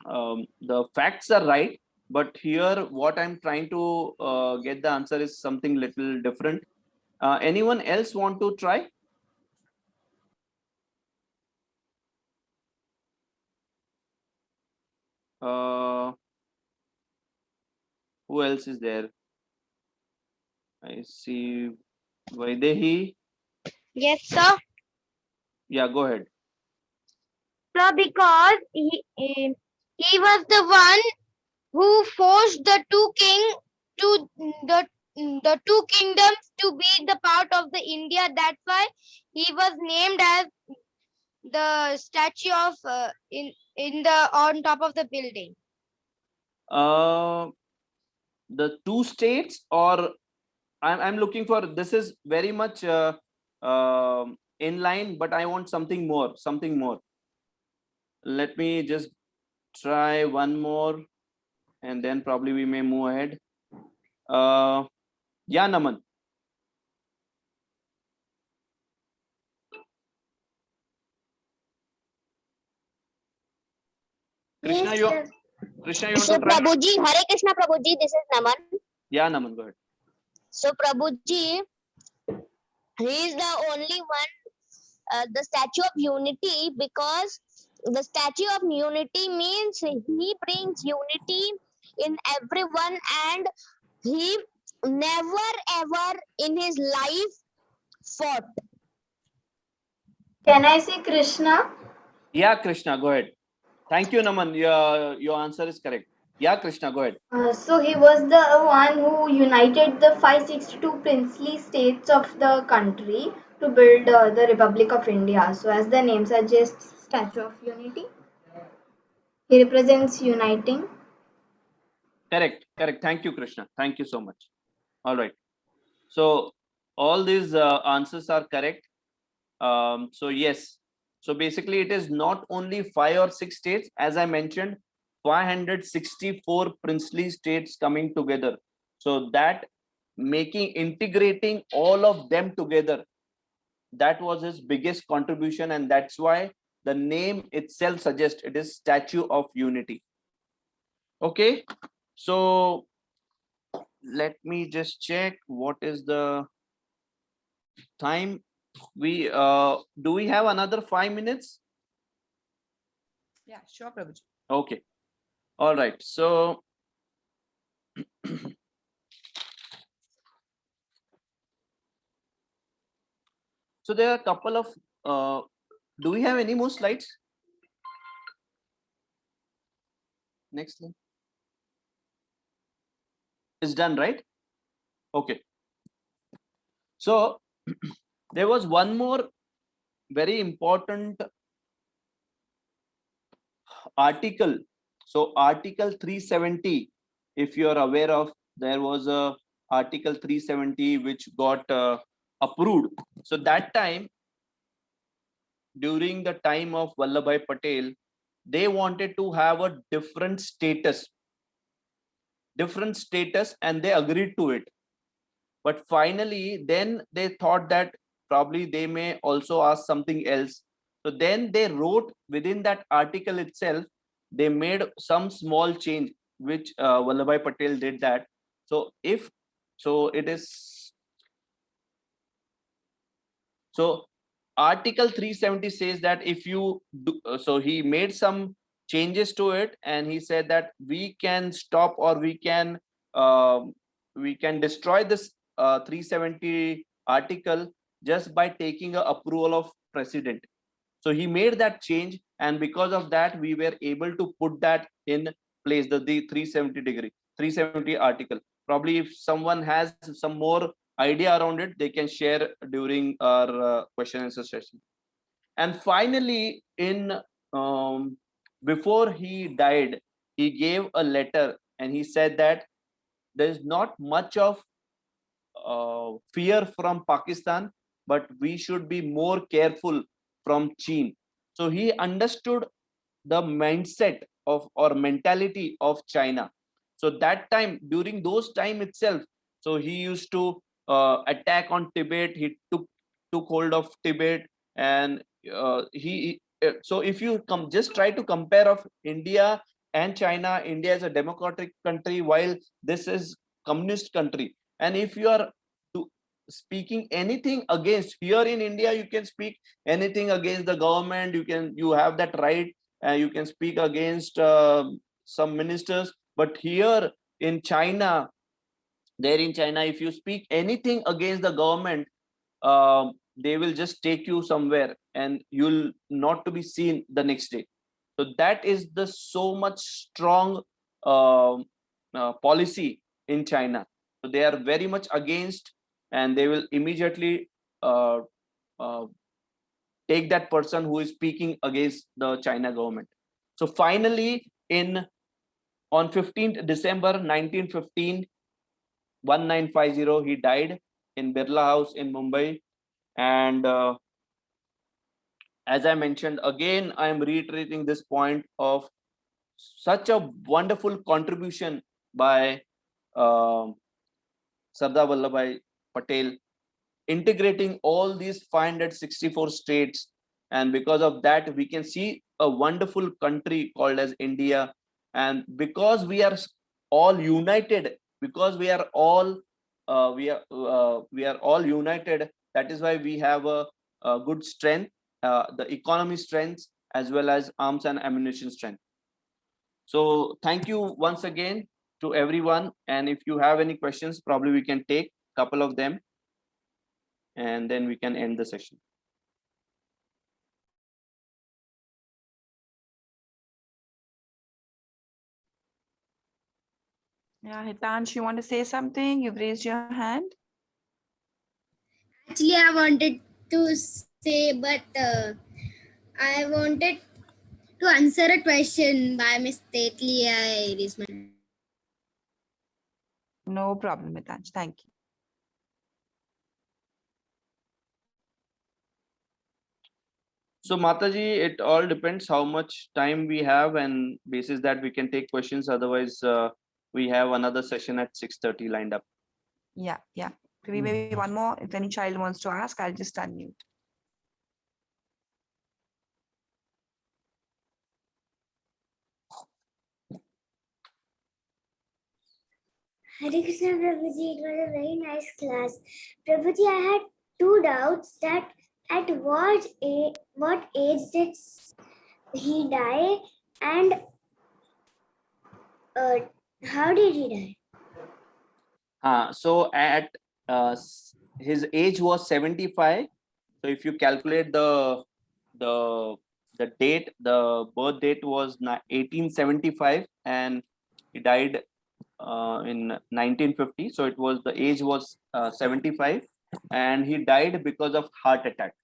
The facts are right, but here what I'm trying to get the answer is something little different. Anyone else want to try? Who else is there? I see Vaidehi. Yes, sir. Yeah, go ahead. Sir, because he was the one who forced the two kingdoms to be the part of the India. That's why he was named as the statue of in the on top of the building. The two states, or I'm looking for, this is very much in line, but I want something more. Let me just try one more, and then probably we may move ahead. Yeah, Naman. Krishna, you want So to try? Prabhuji, Hare Krishna Prabhuji, this is Naman. Yeah, Naman, go ahead. So Prabhuji, he is the only one, the Statue of Unity, because the Statue of Unity means he brings unity in everyone, and he never ever in his life fought. Can I say Krishna? Yeah, Krishna, go ahead. Thank you, Naman. Your answer is correct. Yeah, Krishna, go ahead. So he was the one who united the 562 princely states of the country to build the Republic of India. So, as the name suggests, Statue of Unity. He represents uniting. Correct, correct. Thank you, Krishna. Thank you so much. All right. So all these answers are correct. So yes. So basically, it is not only 5 or 6 states, as I mentioned, 564 princely states coming together. So that integrating all of them together, that was his biggest contribution, and that's why the name itself suggests it is Statue of Unity. Okay, so let me just check what is the time. We do we have another 5 minutes? Yeah, sure, Prabhuji. Okay, all right. So so there are a couple of do we have any more slides? Next slide is done, right? Okay, so there was one more very important article. So article 370, if you are aware of, there was a article 370 which got approved. So that time, during the time of Vallabhbhai Patel, they wanted to have a different status, and they agreed to it. But finally, then they thought that probably they may also ask something else. So then they wrote within that article itself, they made some small change, which Vallabhbhai Patel did that. So if so, it is so article 370 says that if you do, so he made some changes to it, and he said that we can stop, or we can destroy this 370 article just by taking a approval of president. So he made that change, and because of that we were able to put that in place, the 370 article. Probably if someone has some more idea around it, they can share during our question and answer session. And finally, in before he died, he gave a letter, and he said that there is not much of fear from Pakistan, but we should be more careful from China. So he understood the mindset of or mentality of China. So that time, during those time itself, so he used to attack on Tibet. He took hold of Tibet, and so if you just try to compare of India and China, India is a democratic country while this is communist country. And if you are speaking anything against, here in India you can speak anything against the government, you have that right, you can speak against some ministers. But here in China, if you speak anything against the government, they will just take you somewhere and you'll not to be seen the next day. So that is the so much strong policy in China. So they are very much against, and they will immediately uh, uh, take that person who is speaking against the China government. So finally, on 15th December 1915, 1950, he died in Birla House in Mumbai. And as I mentioned, again, I am reiterating this point of such a wonderful contribution by Sardar Vallabhbhai Patel, integrating all these 564 states. And because of that, we can see a wonderful country called as India. And because we are all united, because we are all united, that is why we have a good strength, the economy strength, as well as arms and ammunition strength. So thank you once again to everyone. And if you have any questions, probably we can take a couple of them, and then we can end the session. Yeah, Hitansh, you want to say something? You've raised your hand. Actually, I wanted to say, but I wanted to answer a question by mistakenly. I raised my hand. No problem, Mitansh. Thank you. So Mataji, it all depends how much time we have, and basis that we can take questions. Otherwise, we have another session at 6:30 lined up. Yeah, yeah. Maybe one more. If any child wants to ask, I'll just unmute. Hare Krishna Prabhuji, it was a very nice class. Prabhuji, I had two doubts that at what age did he die and how did he die? So at his age was 75. So if you calculate the date, the birth date was 1875, and he died in 1950. So it was, the age was 75, and he died because of heart attack.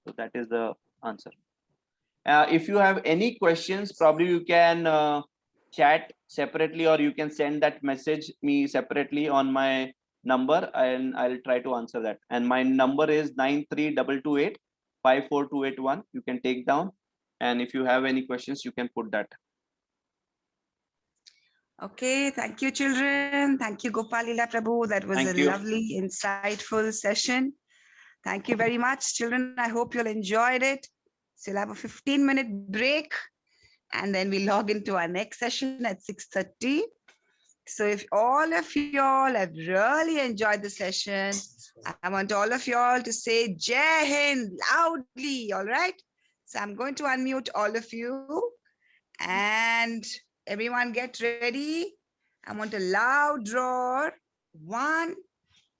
So that is the answer. If you have any questions, probably you can chat separately, or you can send that message me separately on my number, and I'll try to answer that. And my number is 93228 54281. You can take down, and if you have any questions, you can put that. Okay, thank you, children. Thank you, Gopalila Prabhu. That was Thank a you. lovely, insightful session. Thank you very much, children. I hope you'll enjoyed it. So you'll have a 15-minute break, and then we log into our next session at 6:30. So if all of y'all have really enjoyed the session, I want all of y'all to say Jai Hind loudly, all right? So I'm going to unmute all of you, and everyone get ready. I want a loud roar. 1,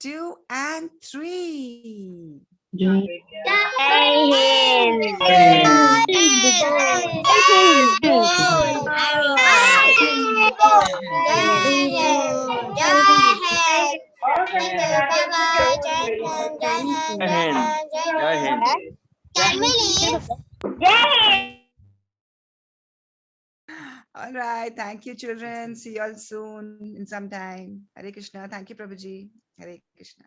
2, and 3. Jai Hind. Can we leave? All right. Thank you, children. See you all soon in some time. Hare Krishna. Thank you, Prabhuji. Hare Krishna.